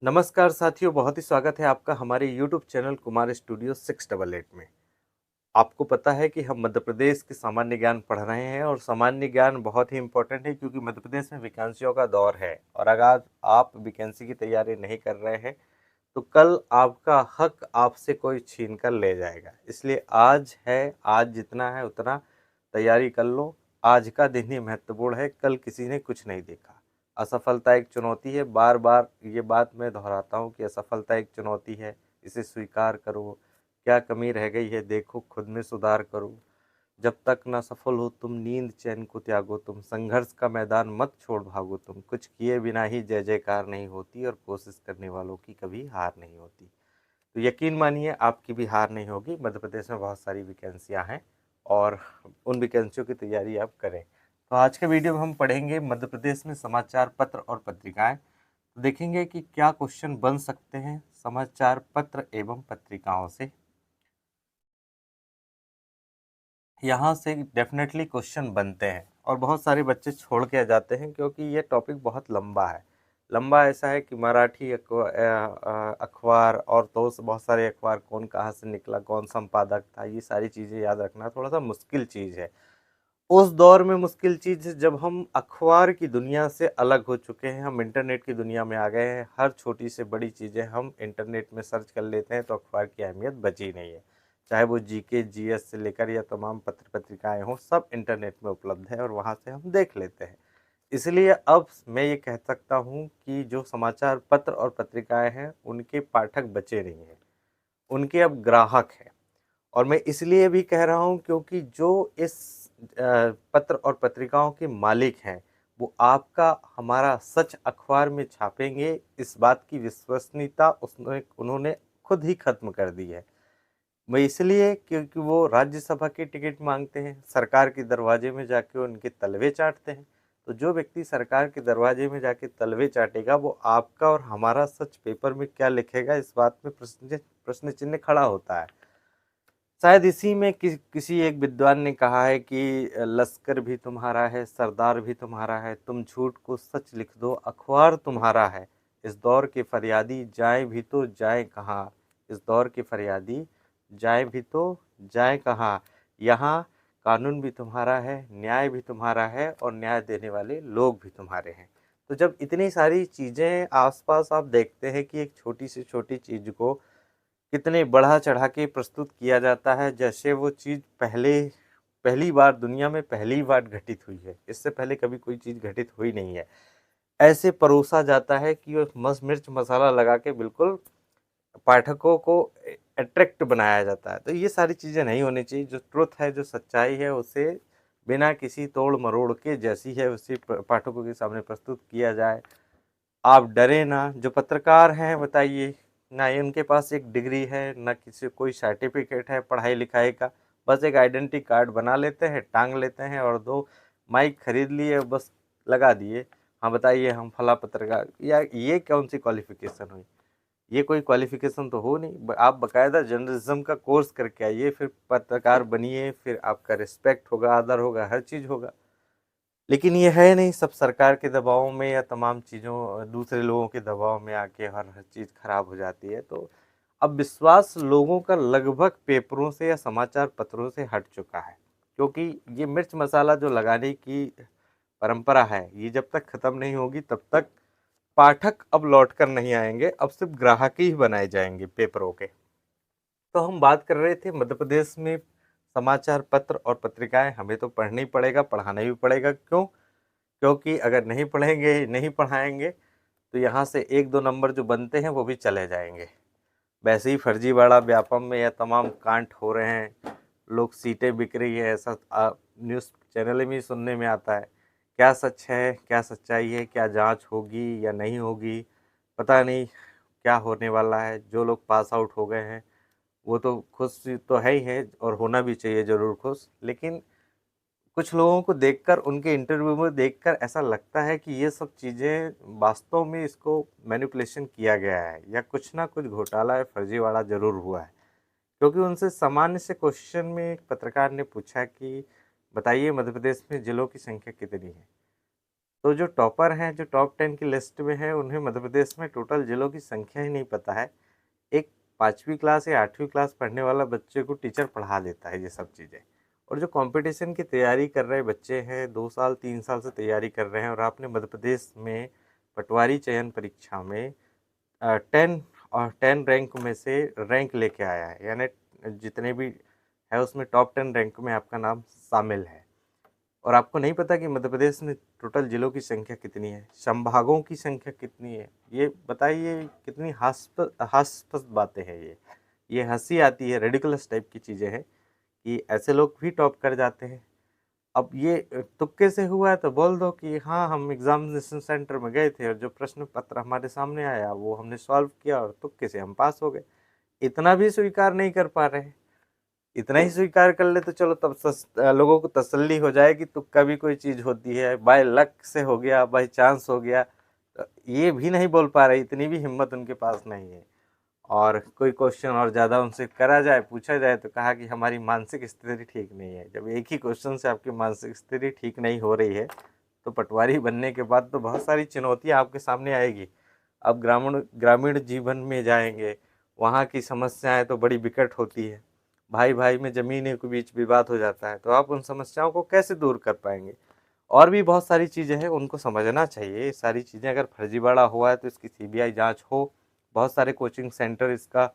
नमस्कार साथियों, बहुत ही स्वागत है आपका हमारे यूट्यूब चैनल कुमार स्टूडियो 688 में। आपको पता है कि हम मध्य प्रदेश के सामान्य ज्ञान पढ़ रहे हैं और सामान्य ज्ञान बहुत ही इम्पोर्टेंट है क्योंकि मध्य प्रदेश में वैकेंसियों का दौर है और अगर आप वैकेंसी की तैयारी नहीं कर रहे हैं तो कल आपका हक आपसे कोई छीन कर ले जाएगा। इसलिए आज है, आज जितना है उतना तैयारी कर लो। आज का दिन ही महत्वपूर्ण है, कल किसी ने कुछ नहीं देखा। असफलता एक चुनौती है, बार बार ये बात मैं दोहराता हूँ कि असफलता एक चुनौती है, इसे स्वीकार करो। क्या कमी रह गई है देखो, खुद में सुधार करो। जब तक न सफल हो तुम, नींद चैन को त्यागो तुम, संघर्ष का मैदान मत छोड़ भागो तुम, कुछ किए बिना ही जय जयकार नहीं होती और कोशिश करने वालों की कभी हार नहीं होती। तो यकीन मानिए आपकी भी हार नहीं होगी। मध्य प्रदेश में बहुत सारी वैकेंसियां हैं और उन वैकेंसियों की तैयारी आप करें। तो आज के वीडियो में हम पढ़ेंगे मध्य प्रदेश में समाचार पत्र और पत्रिकाएं। तो देखेंगे कि क्या क्वेश्चन बन सकते हैं समाचार पत्र एवं पत्रिकाओं से। यहाँ से डेफिनेटली क्वेश्चन बनते हैं और बहुत सारे बच्चे छोड़ के आ जाते हैं क्योंकि ये टॉपिक बहुत लंबा है। लंबा ऐसा है कि मराठी अखबार और तो बहुत सारे अखबार कौन कहाँ से निकला, कौन संपादक था, ये सारी चीज़ें याद रखना थोड़ा सा मुश्किल चीज़ है। उस दौर में मुश्किल चीज़ जब हम अखबार की दुनिया से अलग हो चुके हैं, हम इंटरनेट की दुनिया में आ गए हैं। हर छोटी से बड़ी चीज़ें हम इंटरनेट में सर्च कर लेते हैं तो अखबार की अहमियत बची नहीं है। चाहे वो जीके जीएस से लेकर या तमाम पत्र पत्रिकाएं हों, सब इंटरनेट में उपलब्ध है और वहाँ से हम देख लेते हैं। इसलिए अब मैं ये कह सकता हूँ कि जो समाचार पत्र और पत्रिकाएं हैं उनके पाठक बचे नहीं हैं, उनके अब ग्राहक हैं। और मैं इसलिए भी कह रहा हूँ क्योंकि जो इस पत्र और पत्रिकाओं के मालिक हैं वो आपका हमारा सच अखबार में छापेंगे, इस बात की विश्वसनीयता उसने उन्होंने खुद ही खत्म कर दी है। मैं इसलिए क्योंकि वो राज्यसभा के टिकट मांगते हैं, सरकार के दरवाजे में जाके उनके तलवे चाटते हैं। तो जो व्यक्ति सरकार के दरवाजे में जाके तलवे चाटेगा वो आपका और हमारा सच पेपर में क्या लिखेगा, इस बात में प्रश्न चिन्ह खड़ा होता है। शायद इसी में किसी एक विद्वान ने कहा है कि लश्कर भी तुम्हारा है, सरदार भी तुम्हारा है, तुम झूठ को सच लिख दो, अखबार तुम्हारा है। इस दौर के फरियादी जाए भी तो जाए कहाँ, इस दौर के फरियादी जाए भी तो जाए कहाँ। यहाँ कानून भी तुम्हारा है, न्याय भी तुम्हारा है और न्याय देने वाले लोग भी तुम्हारे हैं। तो जब इतनी सारी चीज़ें आसपास आप देखते हैं कि एक छोटी से छोटी चीज़ को कितने बढ़ा चढ़ा के प्रस्तुत किया जाता है, जैसे वो चीज़ पहली बार दुनिया में पहली बार घटित हुई है, इससे पहले कभी कोई चीज़ घटित हुई नहीं है। ऐसे परोसा जाता है कि वो मिर्च मसाला लगा के बिल्कुल पाठकों को अट्रैक्ट बनाया जाता है। तो ये सारी चीज़ें नहीं होनी चाहिए। जो ट्रुथ है, जो सच्चाई है, उसे बिना किसी तोड़ मरोड़ के जैसी है उसी पाठकों के सामने प्रस्तुत किया जाए। आप डरे ना। जो पत्रकार हैं बताइए, ना ही उनके पास एक डिग्री है, ना किसी कोई सर्टिफिकेट है पढ़ाई लिखाई का। बस एक आइडेंटिटी कार्ड बना लेते हैं, टांग लेते हैं और दो माइक खरीद लिए, बस लगा दिए। हाँ बताइए हम फला पत्रकार, या ये कौन सी क्वालिफिकेशन हुई? ये कोई क्वालिफिकेशन तो हो नहीं। आप बकायदा जर्नलिज्म का कोर्स करके आइए, फिर पत्रकार बनिए, फिर आपका रिस्पेक्ट होगा, आदर होगा, हर चीज़ होगा। लेकिन ये है नहीं, सब सरकार के दबाव में या तमाम चीज़ों दूसरे लोगों के दबाव में आके हर चीज़ खराब हो जाती है। तो अब विश्वास लोगों का लगभग पेपरों से या समाचार पत्रों से हट चुका है, क्योंकि ये मिर्च मसाला जो लगाने की परंपरा है ये जब तक खत्म नहीं होगी तब तक पाठक अब लौट कर नहीं आएंगे, अब सिर्फ ग्राहक ही बनाए जाएंगे पेपरों के। तो हम बात कर रहे थे मध्य प्रदेश में समाचार पत्र और पत्रिकाएं हमें तो पढ़ना ही पड़ेगा, पढ़ाना भी पड़ेगा। क्यों? क्योंकि अगर नहीं पढ़ेंगे, नहीं पढ़ाएंगे तो यहाँ से एक दो नंबर जो बनते हैं वो भी चले जाएंगे। वैसे ही फर्जीवाड़ा व्यापम में या तमाम कांड हो रहे हैं, लोग सीटें बिक रही है, ऐसा न्यूज़ चैनल में ही सुनने में आता है। क्या सच है, क्या सच्चाई है, क्या जांच होगी या नहीं होगी, पता नहीं क्या होने वाला है। जो लोग पास आउट हो गए हैं वो तो खुश तो है ही है और होना भी चाहिए ज़रूर खुश, लेकिन कुछ लोगों को देखकर, उनके इंटरव्यू में देखकर ऐसा लगता है कि ये सब चीज़ें वास्तव में इसको मैनिपुलेशन किया गया है या कुछ ना कुछ घोटाला या फर्जीवाड़ा ज़रूर हुआ है। क्योंकि उनसे सामान्य से क्वेश्चन में एक पत्रकार ने पूछा कि बताइए मध्य प्रदेश में जिलों की संख्या कितनी है? तो जो टॉपर हैं, जो टॉप 10 की लिस्ट में हैं, उन्हें मध्य प्रदेश में टोटल जिलों की संख्या ही नहीं पता है। एक 5वीं क्लास या 8वीं क्लास पढ़ने वाला बच्चे को टीचर पढ़ा देता है ये सब चीज़ें। और जो कंपटीशन की तैयारी कर रहे बच्चे हैं, 2 साल 3 साल से तैयारी कर रहे हैं, और आपने मध्य प्रदेश में पटवारी चयन परीक्षा में 10 रैंक में से रैंक लेके आया है, यानी जितने भी है उसमें टॉप 10 रैंक में आपका नाम शामिल है। और आपको नहीं पता कि मध्य प्रदेश में टोटल जिलों की संख्या कितनी है, संभागों की संख्या कितनी है। ये बताइए कितनी हास्यास्पद बातें हैं ये हंसी आती है, रेडिकुलस टाइप की चीज़ें हैं कि ऐसे लोग भी टॉप कर जाते हैं। अब ये तुक्के से हुआ है तो बोल दो कि हाँ, हम एग्जामिनेशन सेंटर में गए थे और जो प्रश्न पत्र हमारे सामने आया वो हमने सॉल्व किया और तुक्के से हम पास हो गए। इतना भी स्वीकार नहीं कर पा रहे हैं। इतना ही स्वीकार कर ले तो चलो, तब लोगों को तसल्ली हो जाए कि तुक्का भी कोई चीज़ होती है, बाय लक से हो गया, बाय चांस हो गया। तो ये भी नहीं बोल पा रहे, इतनी भी हिम्मत उनके पास नहीं है। और कोई क्वेश्चन और ज़्यादा उनसे करा जाए, पूछा जाए तो कहा कि हमारी मानसिक स्थिति ठीक नहीं है। जब एक ही क्वेश्चन से आपकी मानसिक स्थिति ठीक नहीं हो रही है, तो पटवारी बनने के बाद तो बहुत सारी चुनौतियाँ आपके सामने आएगी। अब ग्रामीण ग्रामीण जीवन में जाएंगे, वहाँ की समस्याएं तो बड़ी विकट होती है। भाई भाई में ज़मीन के बीच विवाद हो जाता है, तो आप उन समस्याओं को कैसे दूर कर पाएंगे। और भी बहुत सारी चीज़ें हैं, उनको समझना चाहिए। ये सारी चीज़ें अगर फर्जीवाड़ा हुआ है तो इसकी सीबीआई जांच हो। बहुत सारे कोचिंग सेंटर इसका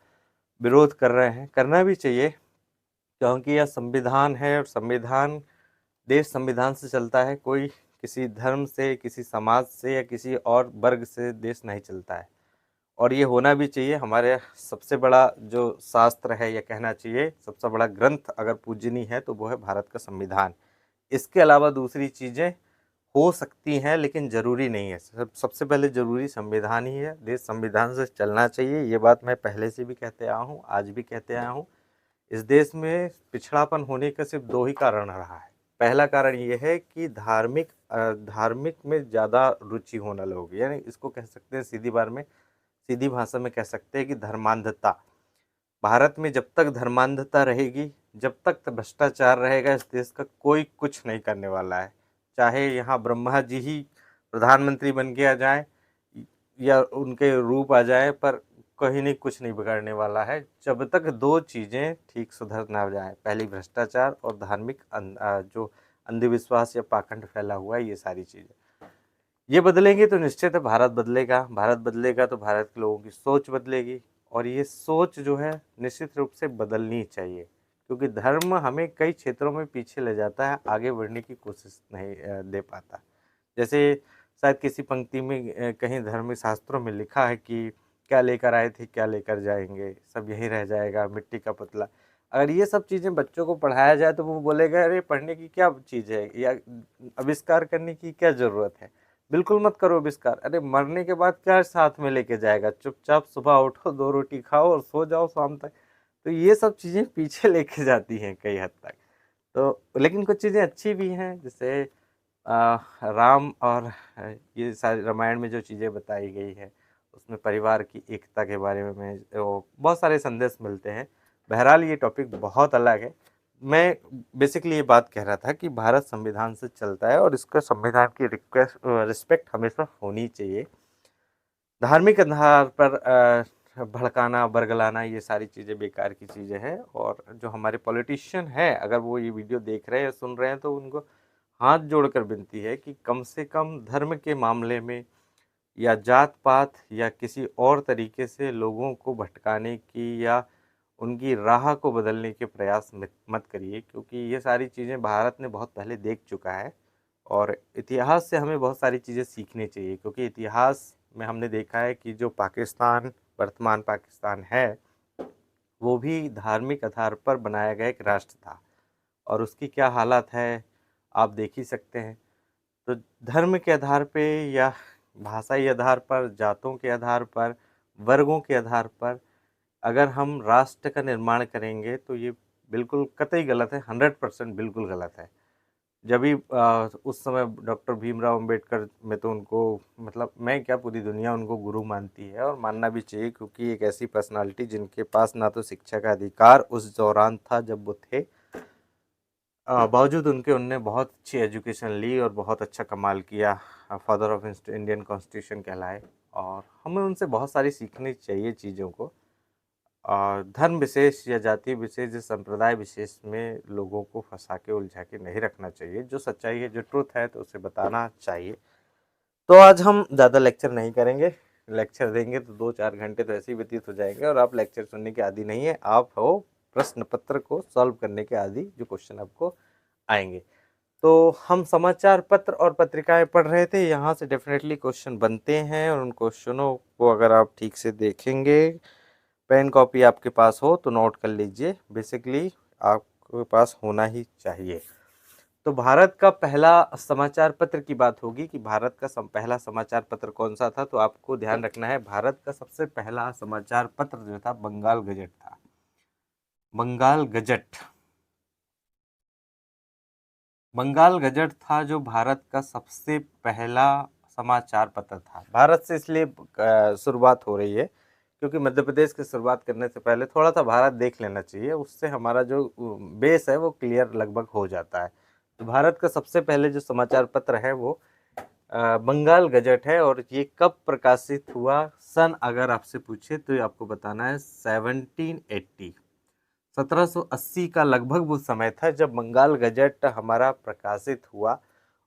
विरोध कर रहे हैं, करना भी चाहिए, क्योंकि यह संविधान है और देश संविधान से चलता है। कोई किसी धर्म से, किसी समाज से या किसी और वर्ग से देश नहीं चलता है। और ये होना भी चाहिए। हमारे सबसे बड़ा जो शास्त्र है, या कहना चाहिए सबसे बड़ा ग्रंथ अगर पूजनीय है तो वो है भारत का संविधान। इसके अलावा दूसरी चीज़ें हो सकती हैं लेकिन ज़रूरी नहीं है। सबसे पहले ज़रूरी संविधान ही है। देश संविधान से चलना चाहिए। ये बात मैं पहले से भी कहते आया हूँ, आज भी कहते आया हूँ। इस देश में पिछड़ापन होने का सिर्फ 2 ही कारण रहा है। पहला कारण ये है कि धार्मिक में ज़्यादा रुचि होना लोगों की, यानी इसको कह सकते हैं सीधी भाषा में कह सकते हैं कि धर्मांधता। भारत में जब तक धर्मांधता रहेगी, जब तक भ्रष्टाचार रहेगा, इस देश का कोई कुछ नहीं करने वाला है। चाहे यहाँ ब्रह्मा जी ही प्रधानमंत्री बन के आ जाए या उनके रूप आ जाए, पर कहीं नहीं, कुछ नहीं बिगड़ने वाला है जब तक 2 चीज़ें ठीक सुधर ना जाए। पहली भ्रष्टाचार और धार्मिक जो अंधविश्वास या पाखंड फैला हुआ है, ये सारी चीज़ें ये बदलेंगे तो निश्चित है भारत बदलेगा। भारत बदलेगा तो भारत के लोगों की सोच बदलेगी, और ये सोच जो है निश्चित रूप से बदलनी चाहिए, क्योंकि धर्म हमें कई क्षेत्रों में पीछे ले जाता है, आगे बढ़ने की कोशिश नहीं दे पाता। जैसे शायद किसी पंक्ति में कहीं धर्म शास्त्रों में लिखा है कि क्या लेकर आए थे क्या लेकर जाएंगे, सब यहीं रह जाएगा, मिट्टी का पुतला। अगर ये सब चीज़ें बच्चों को पढ़ाया जाए तो वो बोलेगा अरे पढ़ने की क्या चीज़ है, या आविष्कार करने की क्या ज़रूरत है। बिल्कुल मत करो आविष्कार। अरे मरने के बाद क्या साथ में लेके जाएगा, चुपचाप सुबह उठो, 2 रोटी खाओ और सो जाओ शाम तक। तो ये सब चीज़ें पीछे लेके जाती हैं कई हद तक। तो लेकिन कुछ चीज़ें अच्छी भी हैं, जैसे राम और ये सारी रामायण में जो चीज़ें बताई गई है, उसमें परिवार की एकता के बारे में वो बहुत सारे संदेश मिलते हैं। बहरहाल ये टॉपिक बहुत अलग है। मैं बेसिकली ये बात कह रहा था कि भारत संविधान से चलता है और इसका संविधान की रिस्पेक्ट हमेशा होनी चाहिए। धार्मिक आधार पर भड़काना, बरगलाना, ये सारी चीज़ें बेकार की चीज़ें हैं। और जो हमारे पॉलिटिशियन हैं, अगर वो ये वीडियो देख रहे हैं या सुन रहे हैं, तो उनको हाथ जोड़कर विनती है कि कम से कम धर्म के मामले में या जात पात या किसी और तरीके से लोगों को भटकाने की या उनकी राह को बदलने के प्रयास मत करिए, क्योंकि ये सारी चीज़ें भारत ने बहुत पहले देख चुका है। और इतिहास से हमें बहुत सारी चीज़ें सीखनी चाहिए, क्योंकि इतिहास में हमने देखा है कि जो पाकिस्तान, वर्तमान पाकिस्तान है, वो भी धार्मिक आधार पर बनाया गया एक राष्ट्र था, और उसकी क्या हालत है आप देख ही सकते हैं। तो धर्म के आधार पे या भाषाई आधार पर, जातों के आधार पर, वर्गों के आधार पर अगर हम राष्ट्र का निर्माण करेंगे तो ये बिल्कुल कतई गलत है, 100% बिल्कुल गलत है। जब भी उस समय डॉक्टर भीमराव अंबेडकर में तो उनको, मतलब मैं क्या, पूरी दुनिया उनको गुरु मानती है, और मानना भी चाहिए, क्योंकि एक ऐसी पर्सनालिटी जिनके पास ना तो शिक्षा का अधिकार उस दौरान था जब वो थे, बावजूद उनके उनने बहुत अच्छी एजुकेशन ली और बहुत अच्छा कमाल किया, फादर ऑफ इंडियन कॉन्स्टिट्यूशन कहलाए। और हमें उनसे बहुत सारी सीखनी चाहिए चीज़ों को। और धर्म विशेष या जाति विशेष या संप्रदाय विशेष में लोगों को फंसा के उलझा के नहीं रखना चाहिए। जो सच्चाई है, जो ट्रुथ है, तो उसे बताना चाहिए। तो आज हम ज़्यादा लेक्चर नहीं करेंगे। लेक्चर देंगे तो 2-4 घंटे तो ऐसे ही व्यतीत हो जाएंगे, और आप लेक्चर सुनने के आदी नहीं है, आप हो प्रश्न पत्र को सॉल्व करने के आदी, जो क्वेश्चन आपको आएंगे। तो हम समाचार पत्र और पत्रिकाएं पढ़ रहे थे, यहाँ से डेफिनेटली क्वेश्चन बनते हैं, और उन क्वेश्चनों को अगर आप ठीक से देखेंगे, पेन कॉपी आपके पास हो तो नोट कर लीजिए, बेसिकली आपके पास होना ही चाहिए। तो भारत का पहला समाचार पत्र की बात होगी कि भारत का पहला समाचार पत्र कौन सा था, तो आपको ध्यान रखना है भारत का सबसे पहला समाचार पत्र जो था बंगाल गजट था। बंगाल गजट, बंगाल गजट था जो भारत का सबसे पहला समाचार पत्र था। भारत से इसलिए शुरुआत हो रही है क्योंकि मध्य प्रदेश की शुरुआत करने से पहले थोड़ा सा भारत देख लेना चाहिए, उससे हमारा जो बेस है वो क्लियर लगभग हो जाता है। तो भारत का सबसे पहले जो समाचार पत्र है वो बंगाल गजट है। और ये कब प्रकाशित हुआ, सन अगर आपसे पूछे तो आपको बताना है 1780, 1780 का लगभग वो समय था जब बंगाल गजट हमारा प्रकाशित हुआ।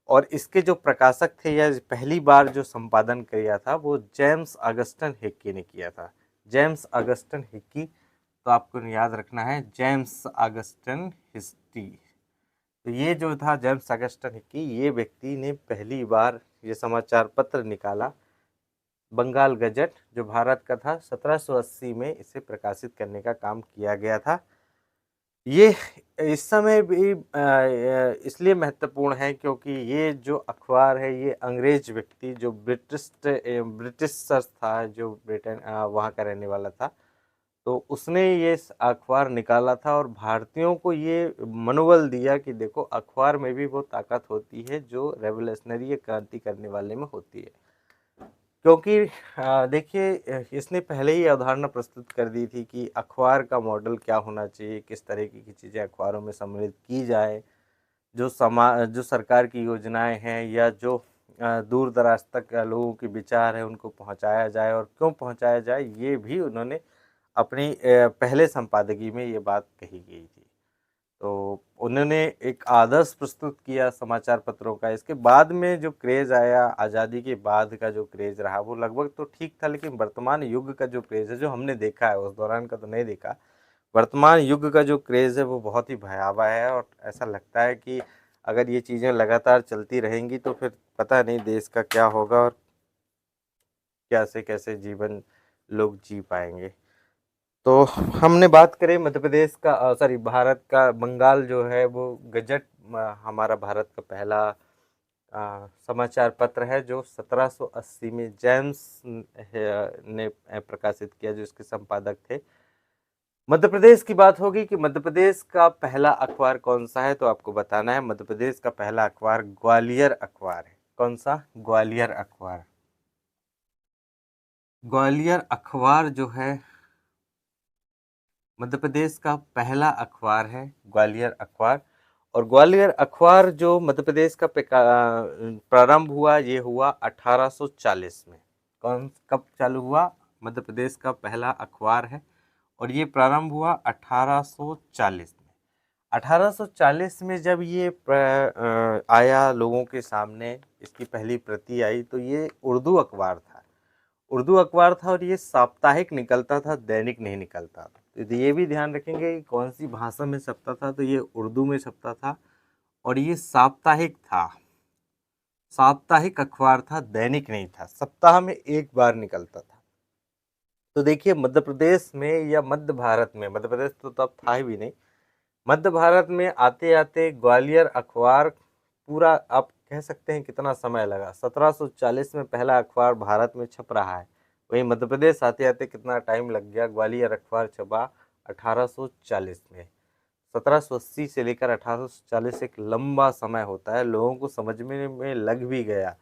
और इसके जो प्रकाशक थे या पहली बार जो संपादन किया था वो जेम्स ऑगस्टन हिक्की ने किया था। जेम्स ऑगस्टन हिक्की, तो आपको याद रखना है जेम्स ऑगस्टन हिस्टी। तो ये जो था जेम्स ऑगस्टन हिक्की, ये व्यक्ति ने पहली बार ये समाचार पत्र निकाला, बंगाल गजट, जो भारत का था। 1780 में इसे प्रकाशित करने का काम किया गया था। ये इस समय भी इसलिए महत्वपूर्ण है क्योंकि ये जो अखबार है ये अंग्रेज व्यक्ति जो ब्रिटिश था, जो ब्रिटेन वहाँ का रहने वाला था, तो उसने ये अखबार निकाला था और भारतीयों को ये मनोबल दिया कि देखो अखबार में भी वो ताकत होती है जो रेवोल्यूशनरी क्रांति करने वाले में होती है। क्योंकि देखिए इसने पहले ही अवधारणा प्रस्तुत कर दी थी कि अखबार का मॉडल क्या होना चाहिए, किस तरीके की चीज़ें अखबारों में सम्मिलित की जाए, जो सरकार की योजनाएं हैं या जो दूर दराज तक लोगों के विचार है उनको पहुंचाया जाए, और क्यों पहुंचाया जाए ये भी उन्होंने अपनी पहले संपादकीय में ये बात कही गई थी। तो उन्होंने एक आदर्श प्रस्तुत किया समाचार पत्रों का। इसके बाद में जो क्रेज आया, आज़ादी के बाद का जो क्रेज रहा वो लगभग तो ठीक था, लेकिन वर्तमान युग का जो क्रेज है, जो हमने देखा है, उस दौरान का तो नहीं देखा, वर्तमान युग का जो क्रेज है वो बहुत ही भयावह है। और ऐसा लगता है कि अगर ये चीज़ें लगातार चलती रहेंगी तो फिर पता नहीं देश का क्या होगा और कैसे कैसे जीवन लोग जी पाएंगे। तो हमने बात करें मध्य प्रदेश का, सॉरी भारत का, बंगाल जो है वो गजट हमारा भारत का पहला समाचार पत्र है जो 1780 में जेम्स ने प्रकाशित किया, जो इसके संपादक थे। मध्य प्रदेश की बात होगी कि मध्य प्रदेश का पहला अखबार कौन सा है, तो आपको बताना है मध्य प्रदेश का पहला अखबार ग्वालियर अखबार है। कौन सा? ग्वालियर अखबार। ग्वालियर अखबार जो है मध्य प्रदेश का पहला अखबार है, ग्वालियर अखबार। और ग्वालियर अखबार जो मध्य प्रदेश का प्रारंभ हुआ, ये हुआ 1840 में। कब चालू हुआ? मध्य प्रदेश का पहला अखबार है और ये प्रारंभ हुआ 1840 में। 1840 में जब ये आया लोगों के सामने, इसकी पहली प्रति आई, तो ये उर्दू अखबार था। उर्दू अखबार था और ये साप्ताहिक निकलता था, दैनिक नहीं निकलता था। तो ये भी ध्यान रखेंगे कि कौन सी भाषा में छपता था, तो ये उर्दू में छपता था और ये साप्ताहिक था। साप्ताहिक अखबार था, दैनिक नहीं था, सप्ताह में एक बार निकलता था। तो देखिए मध्य प्रदेश में या मध्य भारत में, मध्य प्रदेश तो तब था ही भी नहीं, मध्य भारत में आते आते ग्वालियर अखबार पूरा, आप कह सकते हैं कितना समय लगा। 1740 में पहला अखबार भारत में छप रहा है, वहीं मध्य प्रदेश आते आते कितना टाइम लग गया। ग्वालियर अखबार छपा 1840 में। 1780 से लेकर 1840 एक लंबा समय होता है, लोगों को समझने में लग भी गया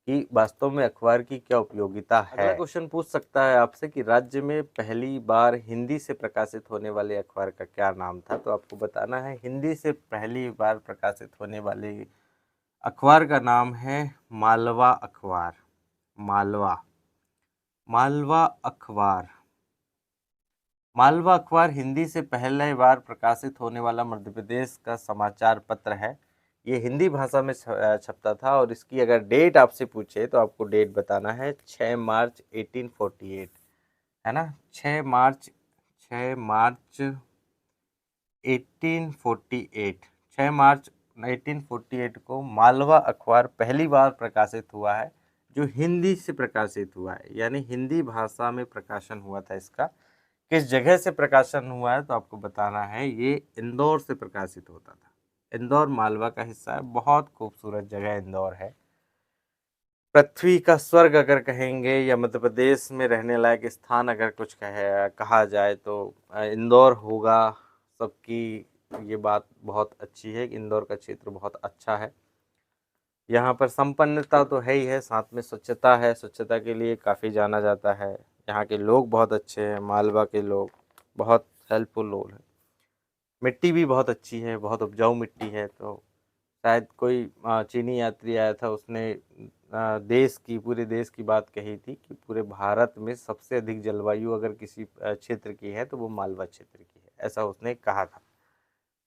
कि वास्तव में अखबार की क्या उपयोगिता है। अगला क्वेश्चन पूछ सकता है आपसे कि राज्य में पहली बार हिंदी से प्रकाशित होने वाले अखबार का क्या नाम था। तो आपको बताना है हिंदी से पहली बार प्रकाशित होने वाले अखबार का नाम है मालवा अखबार। मालवा मालवा अखबार मालवा अखबार हिंदी से पहले बार प्रकाशित होने वाला मध्य प्रदेश का समाचार पत्र है। ये हिंदी भाषा में छपता था और इसकी अगर डेट आपसे पूछे तो आपको डेट बताना है 6 मार्च 1848, है ना। 6 मार्च 1848 6 मार्च 1848 को मालवा अखबार पहली बार प्रकाशित हुआ है, जो हिंदी से प्रकाशित हुआ है, यानी हिंदी भाषा में प्रकाशन हुआ था इसका। किस जगह से प्रकाशन हुआ है तो आपको बताना है ये इंदौर से प्रकाशित होता था। इंदौर मालवा का हिस्सा है, बहुत खूबसूरत जगह इंदौर है। पृथ्वी का स्वर्ग अगर कहेंगे या मध्य प्रदेश में रहने लायक स्थान अगर कुछ कहा जाए तो इंदौर होगा। सबकी ये बात बहुत अच्छी है कि इंदौर का क्षेत्र बहुत अच्छा है। यहाँ पर संपन्नता तो है ही है, साथ में स्वच्छता है, स्वच्छता के लिए काफ़ी जाना जाता है। यहाँ के लोग बहुत अच्छे हैं, मालवा के लोग बहुत हेल्पफुल लोग हैं। मिट्टी भी बहुत अच्छी है, बहुत उपजाऊ मिट्टी है। तो शायद कोई चीनी यात्री आया था, उसने पूरे देश की बात कही थी कि पूरे भारत में सबसे अधिक जलवायु अगर किसी क्षेत्र की है तो वो मालवा क्षेत्र की है, ऐसा उसने कहा था।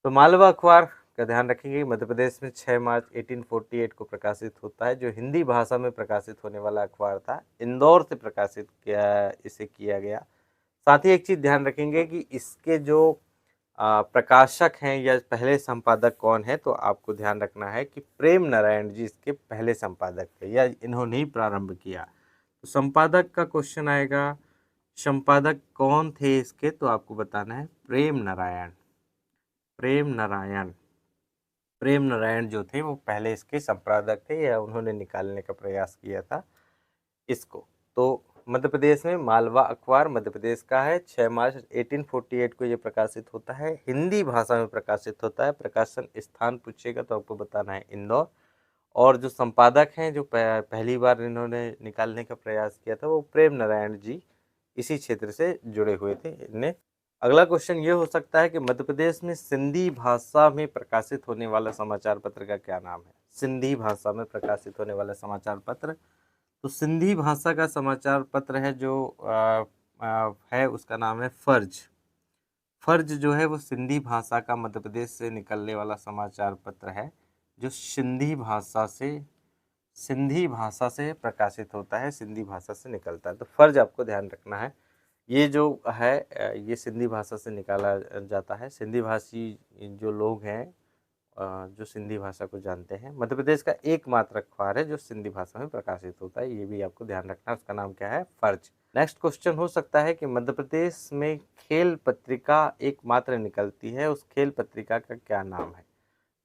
तो मालवा अखबार का ध्यान रखेंगे, मध्य प्रदेश में 6 मार्च 1848 को प्रकाशित होता है, जो हिंदी भाषा में प्रकाशित होने वाला अखबार था। इंदौर से प्रकाशित किया गया। साथ ही एक चीज़ ध्यान रखेंगे कि इसके जो प्रकाशक हैं या पहले संपादक कौन है, तो आपको ध्यान रखना है कि प्रेम नारायण जी इसके पहले संपादक थे या इन्होंने ही प्रारंभ किया। तो संपादक का क्वेश्चन आएगा, संपादक कौन थे इसके, तो आपको बताना है प्रेम नारायण। प्रेम नारायण प्रेम नारायण जो थे वो पहले इसके संपादक थे या उन्होंने निकालने का प्रयास किया था इसको। तो मध्य प्रदेश में मालवा अखबार मध्य प्रदेश का है। 6 मार्च 1848 को ये प्रकाशित होता है, हिंदी भाषा में प्रकाशित होता है। प्रकाशन स्थान पूछेगा तो आपको बताना है इंदौर। और जो संपादक हैं, जो पहली बार इन्होंने निकालने का प्रयास किया था, वो प्रेम नारायण जी इसी क्षेत्र से जुड़े हुए थे इनने। अगला क्वेश्चन ये हो सकता है कि मध्य प्रदेश में सिंधी भाषा में प्रकाशित होने वाला समाचार पत्र का क्या नाम है। सिंधी भाषा में प्रकाशित होने वाला समाचार पत्र, तो सिंधी भाषा का समाचार पत्र है जो है, उसका नाम है फर्ज। फर्ज जो है वो सिंधी भाषा का मध्य प्रदेश से निकलने वाला समाचार पत्र है, जो सिंधी भाषा से प्रकाशित होता है, सिंधी भाषा से निकलता है। तो फर्ज आपको ध्यान रखना है, ये जो है ये सिंधी भाषा से निकाला जाता है। सिंधी भाषी जो लोग हैं जो सिंधी भाषा को जानते हैं, मध्य प्रदेश का एकमात्र अखबार है जो सिंधी भाषा में प्रकाशित होता है, ये भी आपको ध्यान रखना है। उसका नाम क्या है, फर्ज। नेक्स्ट क्वेश्चन हो सकता है कि मध्य प्रदेश में खेल पत्रिका एकमात्र निकलती है, उस खेल पत्रिका का क्या नाम है।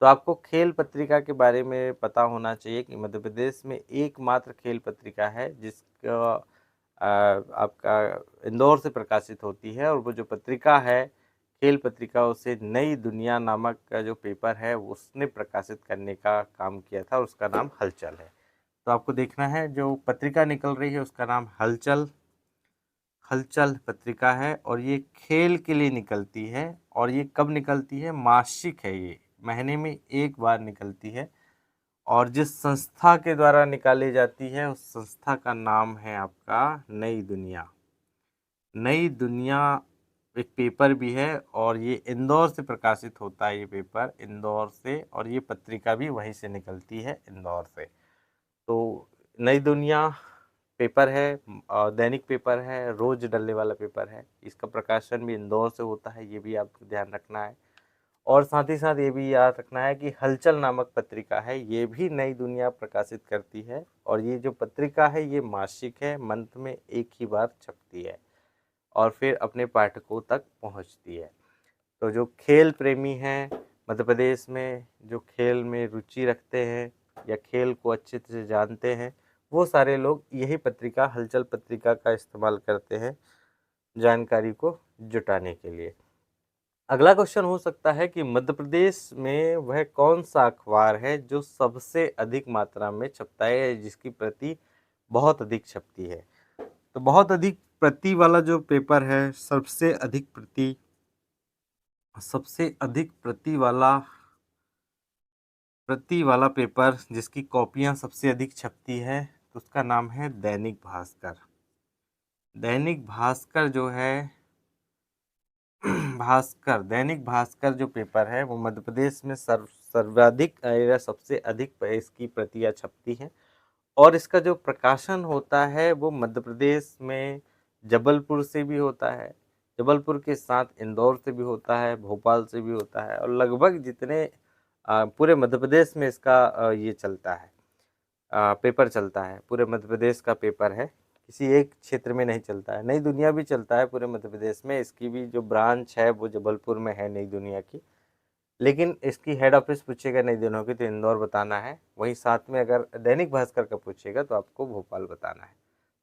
तो आपको खेल पत्रिका के बारे में पता होना चाहिए कि मध्य प्रदेश में एकमात्र खेल पत्रिका है जिसका आपका इंदौर से प्रकाशित होती है, और वो जो पत्रिका है खेल पत्रिका, उसे नई दुनिया नामक का जो पेपर है उसने प्रकाशित करने का काम किया था, और उसका नाम हलचल है। तो आपको देखना है जो पत्रिका निकल रही है उसका नाम हलचल पत्रिका है, और ये खेल के लिए निकलती है। और ये कब निकलती है, मासिक है, ये महीने में एक बार निकलती है। और जिस संस्था के द्वारा निकाली जाती है उस संस्था का नाम है आपका नई दुनिया। नई दुनिया एक पेपर भी है, और ये इंदौर से प्रकाशित होता है, ये पेपर इंदौर से, और ये पत्रिका भी वहीं से निकलती है, इंदौर से। तो नई दुनिया पेपर है, दैनिक पेपर है, रोज डलने वाला पेपर है, इसका प्रकाशन भी इंदौर से होता है, ये भी आपको ध्यान रखना है। और साथ ही साथ ये भी याद रखना है कि हलचल नामक पत्रिका है, ये भी नई दुनिया प्रकाशित करती है, और ये जो पत्रिका है ये मासिक है, मंथ में एक ही बार छपती है और फिर अपने पाठकों तक पहुंचती है। तो जो खेल प्रेमी हैं मध्य प्रदेश में, जो खेल में रुचि रखते हैं या खेल को अच्छे से जानते हैं, वो सारे लोग यही पत्रिका, हलचल पत्रिका का इस्तेमाल करते हैं जानकारी को जुटाने के लिए। अगला क्वेश्चन हो सकता है कि मध्य प्रदेश में वह कौन सा अखबार है जो सबसे अधिक मात्रा में छपता है, जिसकी प्रति बहुत अधिक छपती है। तो बहुत अधिक प्रति वाला जो पेपर है, सबसे अधिक प्रति वाला पेपर जिसकी कॉपियां सबसे अधिक छपती है, तो उसका नाम है दैनिक भास्कर। दैनिक भास्कर जो है दैनिक भास्कर जो पेपर है वो मध्य प्रदेश में सर्वाधिक या सबसे अधिक इसकी प्रतियां छपती हैं। और इसका जो प्रकाशन होता है वो मध्य प्रदेश में जबलपुर से भी होता है, जबलपुर के साथ इंदौर से भी होता है, भोपाल से भी होता है, और लगभग जितने पूरे मध्य प्रदेश में इसका ये चलता है, पेपर चलता है। पूरे मध्य प्रदेश का पेपर है, किसी एक क्षेत्र में नहीं चलता है। नई दुनिया भी चलता है पूरे मध्य प्रदेश में, इसकी भी जो ब्रांच है वो जबलपुर में है नई दुनिया की, लेकिन इसकी हेड ऑफिस पूछेगा नई दुनिया की तो इंदौर बताना है। वहीं साथ में अगर दैनिक भास्कर का पूछेगा तो आपको भोपाल बताना है।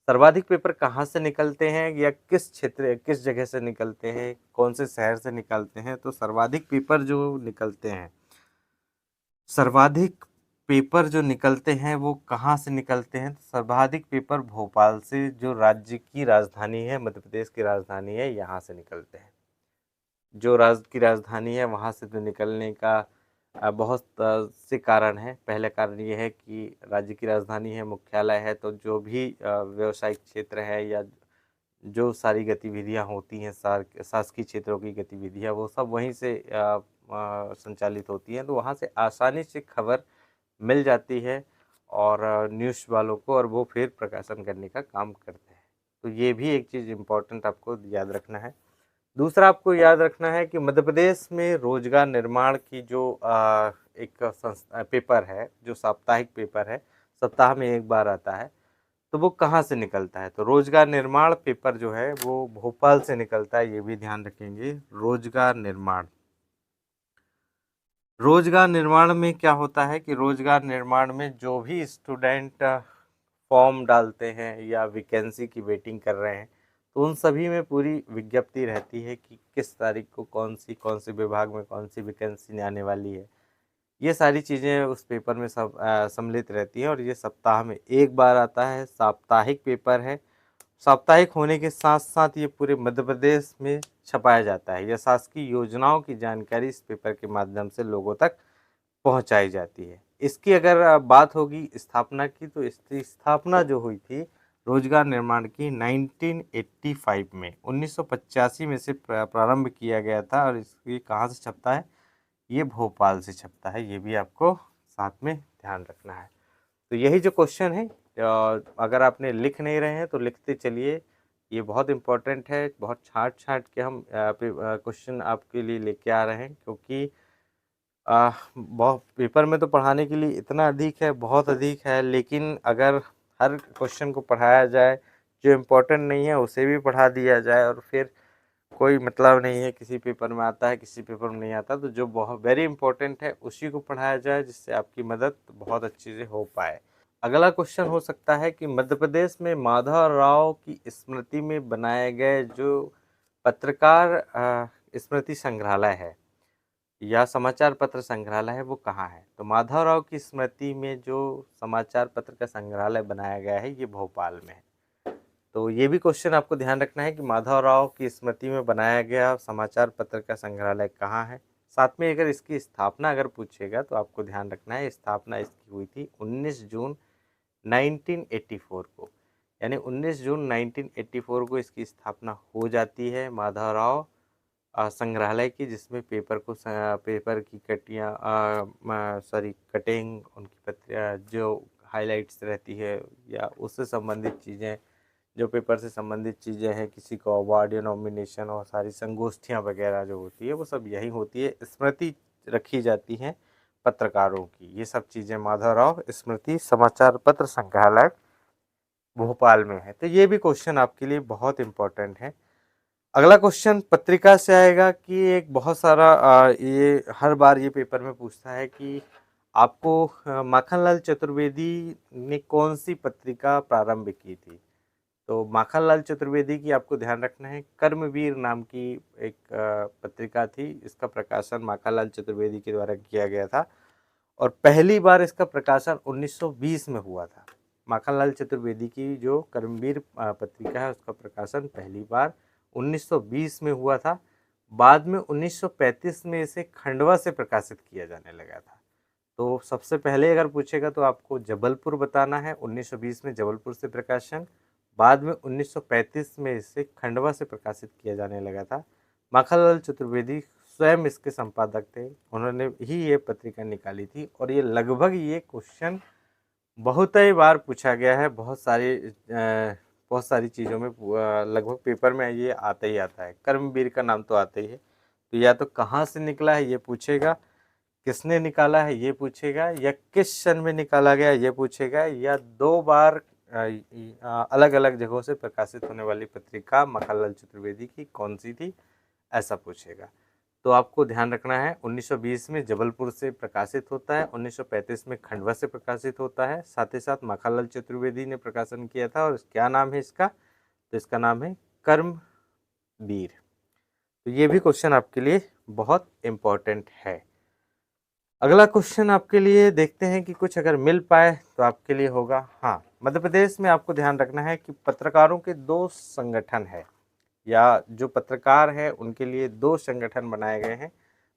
सर्वाधिक पेपर कहाँ से निकलते हैं या किस क्षेत्र, किस जगह से निकलते हैं, कौन से शहर से निकलते हैं, तो सर्वाधिक पेपर जो निकलते हैं, सर्वाधिक पेपर जो निकलते हैं वो कहाँ से निकलते हैं, तो सर्वाधिक पेपर भोपाल से, जो राज्य की राजधानी है, मध्य प्रदेश की राजधानी है, यहाँ से निकलते हैं। जो राज्य की राजधानी है वहाँ से तो निकलने का बहुत से कारण है। पहले कारण ये है कि राज्य की राजधानी है, मुख्यालय है, तो जो भी व्यवसायिक क्षेत्र है या जो सारी गतिविधियाँ होती हैं, शासकीय क्षेत्रों की गतिविधियाँ, वो सब वहीं से संचालित होती हैं, तो वहाँ से आसानी से खबर मिल जाती है और न्यूज़ वालों को, और वो फिर प्रकाशन करने का काम करते हैं। तो ये भी एक चीज़ इम्पोर्टेंट आपको याद रखना है। दूसरा आपको याद रखना है कि मध्य प्रदेश में रोजगार निर्माण की जो एक पेपर है, जो साप्ताहिक पेपर है, सप्ताह में एक बार आता है, तो वो कहाँ से निकलता है, तो रोजगार निर्माण पेपर जो है वो भोपाल से निकलता है। ये भी ध्यान रखेंगे। रोजगार निर्माण में क्या होता है कि रोजगार निर्माण में जो भी स्टूडेंट फॉर्म डालते हैं या वैकेंसी की वेटिंग कर रहे हैं, तो उन सभी में पूरी विज्ञप्ति रहती है कि किस तारीख को कौन से विभाग में कौन सी वैकेंसी आने वाली है। ये सारी चीज़ें उस पेपर में सब सम्मिलित रहती हैं, और ये सप्ताह में एक बार आता है, साप्ताहिक पेपर है। साप्ताहिक होने के साथ साथ ये पूरे मध्य प्रदेश में छपाया जाता है। यह शासकीय योजनाओं की जानकारी इस पेपर के माध्यम से लोगों तक पहुंचाई जाती है। इसकी अगर बात होगी स्थापना की, तो इसकी स्थापना जो हुई थी रोजगार निर्माण की 1985 में, 1985 में से प्रारंभ किया गया था। और इसकी कहाँ से छपता है, ये भोपाल से छपता है। ये भी आपको साथ में ध्यान रखना है। तो यही जो क्वेश्चन है, अगर आपने लिख नहीं रहे हैं तो लिखते चलिए, ये बहुत इम्पोर्टेंट है। बहुत छाँट छाँट के हम क्वेश्चन आपके लिए लेके आ रहे हैं, क्योंकि बहुत पेपर में तो पढ़ाने के लिए इतना अधिक है, बहुत अधिक है, लेकिन अगर हर क्वेश्चन को पढ़ाया जाए, जो इम्पोर्टेंट नहीं है उसे भी पढ़ा दिया जाए, और फिर कोई मतलब नहीं है, किसी पेपर में आता है किसी पेपर में नहीं आता, तो जो बहुत वेरी इंपॉर्टेंट है उसी को पढ़ाया जाए, जिससे आपकी मदद बहुत अच्छे से हो पाए। अगला क्वेश्चन हो सकता है कि मध्य प्रदेश में माधव राव की स्मृति में बनाए गए जो पत्रकार स्मृति संग्रहालय है या समाचार पत्र संग्रहालय है, वो कहाँ है, तो माधवराव की स्मृति में जो समाचार पत्र का संग्रहालय बनाया गया है ये भोपाल में है। तो ये भी क्वेश्चन आपको ध्यान रखना है कि माधवराव की स्मृति में बनाया गया समाचार पत्र का संग्रहालय कहाँ है। साथ में अगर इसकी स्थापना अगर पूछेगा तो आपको ध्यान रखना है, स्थापना इसकी हुई थी 19 जून 1984 को, यानी 19 जून 1984 को इसकी स्थापना हो जाती है माधवराव संग्रहालय की, जिसमें पेपर की कटिंग, उनकी पत्रियाँ जो हाइलाइट्स रहती है या उससे संबंधित चीज़ें, जो पेपर से संबंधित चीज़ें हैं, किसी को अवार्ड या नॉमिनेशन और सारी संगोष्ठियाँ वगैरह जो होती है वो सब यही होती है। स्मृति रखी जाती हैं पत्रकारों की। ये सब चीज़ें माधवराव स्मृति समाचार पत्र संग्रहालय भोपाल में है। तो ये भी क्वेश्चन आपके लिए बहुत इम्पोर्टेंट है। अगला क्वेश्चन पत्रिका से आएगा कि एक बहुत सारा ये हर बार ये पेपर में पूछता है कि आपको माखनलाल चतुर्वेदी ने कौन सी पत्रिका प्रारंभ की थी। तो माखनलाल चतुर्वेदी की आपको ध्यान रखना है, कर्मवीर नाम की एक पत्रिका थी, इसका प्रकाशन माखनलाल चतुर्वेदी के द्वारा किया गया था और पहली बार इसका प्रकाशन 1920 में हुआ था। माखनलाल चतुर्वेदी की जो कर्मवीर पत्रिका है उसका प्रकाशन पहली बार 1920 में हुआ था। बाद में 1935 में इसे खंडवा से प्रकाशित किया जाने लगा था। तो सबसे पहले अगर पूछेगा तो आपको जबलपुर बताना है, 1920 में जबलपुर से प्रकाशन, बाद में 1935 में इसे खंडवा से प्रकाशित किया जाने लगा था। माखनलाल चतुर्वेदी स्वयं इसके संपादक थे, उन्होंने ही ये पत्रिका निकाली थी और ये लगभग ये क्वेश्चन बहुत ही बार पूछा गया है, बहुत सारी चीज़ों में लगभग पेपर में ये आता ही आता है। कर्मवीर का नाम तो आता ही है, तो या तो कहाँ से निकला है ये पूछेगा, किसने निकाला है ये पूछेगा, या किस सन में निकाला गया ये पूछेगा, या 2 बार अलग अलग जगहों से प्रकाशित होने वाली पत्रिका माखनलाल चतुर्वेदी की कौन सी थी, ऐसा पूछेगा। तो आपको ध्यान रखना है 1920 में जबलपुर से प्रकाशित होता है, 1935 में खंडवा से प्रकाशित होता है, साथ ही साथ माखनलाल चतुर्वेदी ने प्रकाशन किया था और क्या नाम है इसका, तो इसका नाम है कर्मवीर। तो ये भी क्वेश्चन आपके लिए बहुत इम्पोर्टेंट है। अगला क्वेश्चन आपके लिए देखते हैं कि कुछ अगर मिल पाए तो आपके लिए होगा। हाँ, मध्य प्रदेश में आपको ध्यान रखना है कि पत्रकारों के 2 संगठन है, या जो पत्रकार है उनके लिए 2 संगठन बनाए गए हैं।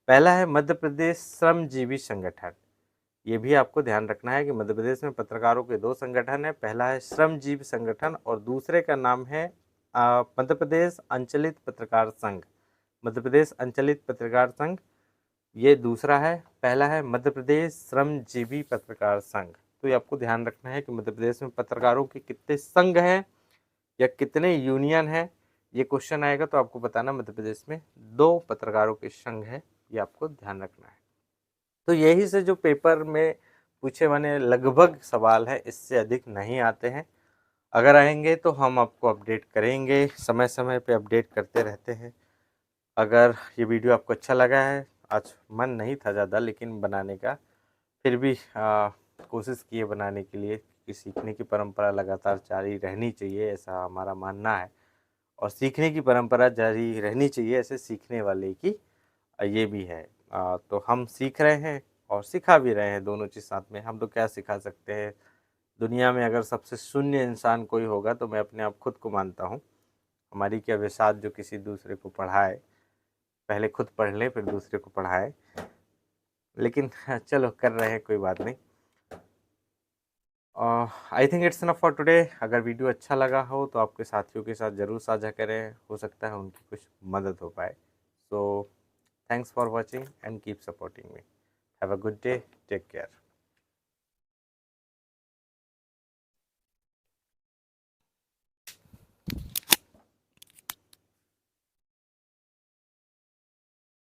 पहला है मध्य प्रदेश श्रमजीवी संगठन। ये भी आपको ध्यान रखना है कि मध्य प्रदेश में पत्रकारों के 2 संगठन है, पहला है श्रमजीवी संगठन और दूसरे का नाम है मध्य प्रदेश अंचलित पत्रकार संघ। मध्य प्रदेश अंचलित पत्रकार संघ ये दूसरा है, पहला है मध्य प्रदेश श्रमजीवी पत्रकार संघ। तो ये आपको ध्यान रखना है कि मध्य प्रदेश में पत्रकारों के कितने संघ हैं या कितने यूनियन हैं, ये क्वेश्चन आएगा तो आपको बताना मध्य प्रदेश में 2 पत्रकारों के संघ है, ये आपको ध्यान रखना है। तो यही से जो पेपर में पूछे बने लगभग सवाल है, इससे अधिक नहीं आते हैं। अगर आएंगे तो हम आपको अपडेट करेंगे, समय समय पे अपडेट करते रहते हैं। अगर ये वीडियो आपको अच्छा लगा है, आज मन नहीं था ज़्यादा लेकिन बनाने का, फिर भी कोशिश किए बनाने के लिए कि सीखने की परंपरा लगातार जारी रहनी चाहिए, ऐसा हमारा मानना है। और सीखने की परंपरा जारी रहनी चाहिए, ऐसे सीखने वाले की ये भी है। तो हम सीख रहे हैं और सिखा भी रहे हैं, दोनों चीज़ साथ में। हम तो क्या सिखा सकते हैं, दुनिया में अगर सबसे शून्य इंसान कोई होगा तो मैं अपने आप खुद को मानता हूँ। हमारी क्या वसात जो किसी दूसरे को पढ़ाए, पहले खुद पढ़ ले फिर दूसरे को पढ़ाए, लेकिन चलो कर रहे हैं, कोई बात नहीं। I think it's enough for today. अगर वीडियो अच्छा लगा हो तो आपके साथियों के साथ ज़रूर साझा करें, हो सकता है उनकी कुछ मदद हो पाए। So thanks for watching and keep supporting me. Have a good day, take care.